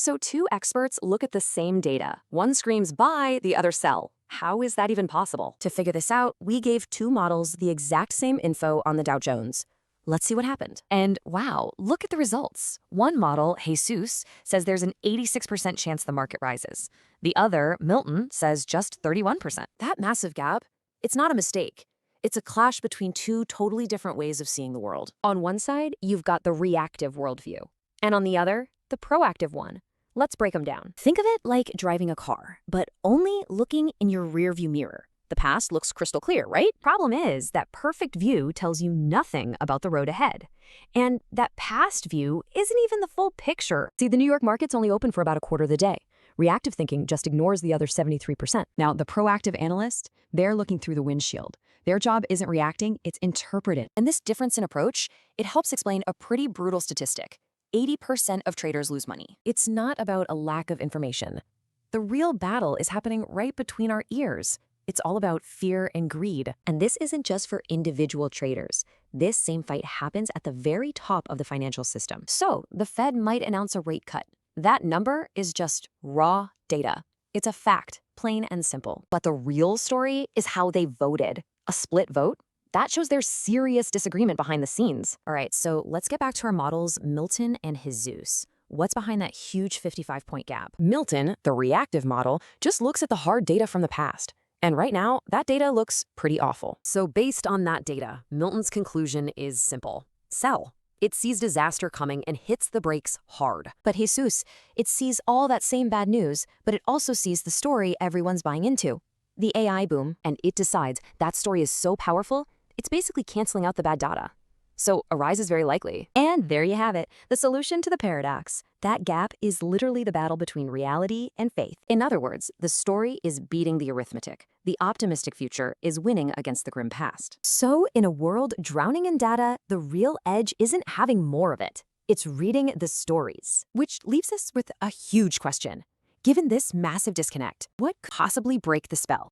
So two experts look at the same data. One screams buy, the other sell. How is that even possible? To figure this out, we gave two models the exact same info on the Dow Jones. Let's see what happened. And wow, look at the results. One model, Jesus, says there's an 86% chance the market rises. The other, Milton, says just 31%. That massive gap, it's not a mistake. It's a clash between two totally different ways of seeing the world. On one side, you've got the reactive worldview. And on the other, the proactive one. Let's break them down. Think of it like driving a car, but only looking in your rearview mirror. The past looks crystal clear, right? Problem is that perfect view tells you nothing about the road ahead. And that past view isn't even the full picture. See, the New York market's only open for about a quarter of the day. Reactive thinking just ignores the other 73%. Now, the proactive analyst, they're looking through the windshield. Their job isn't reacting, it's interpreted. And this difference in approach, it helps explain a pretty brutal statistic. 80% of traders lose money. It's not about a lack of information. The real battle is happening right between our ears. It's all about fear and greed. And this isn't just for individual traders. This same fight happens at the very top of the financial system. So the Fed might announce a rate cut. That number is just raw data. It's a fact, plain and simple. But the real story is how they voted. A split vote? That shows there's serious disagreement behind the scenes. All right, so let's get back to our models, Milton and Jesus. What's behind that huge 55-point gap? Milton, the reactive model, just looks at the hard data from the past. And right now, that data looks pretty awful. So based on that data, Milton's conclusion is simple. Sell. It sees disaster coming and hits the brakes hard. But Jesus, it sees all that same bad news, but it also sees the story everyone's buying into. The AI boom, And it decides that story is so powerful, it's basically canceling out the bad data. So a rise is very likely. and there you have it, the solution to the paradox. That gap is literally the battle between reality and faith. In other words, the story is beating the arithmetic. The optimistic future is winning against the grim past. So in a world drowning in data, the real edge isn't having more of it. It's reading the stories. Which leaves us with a huge question. Given this massive disconnect, what could possibly break the spell?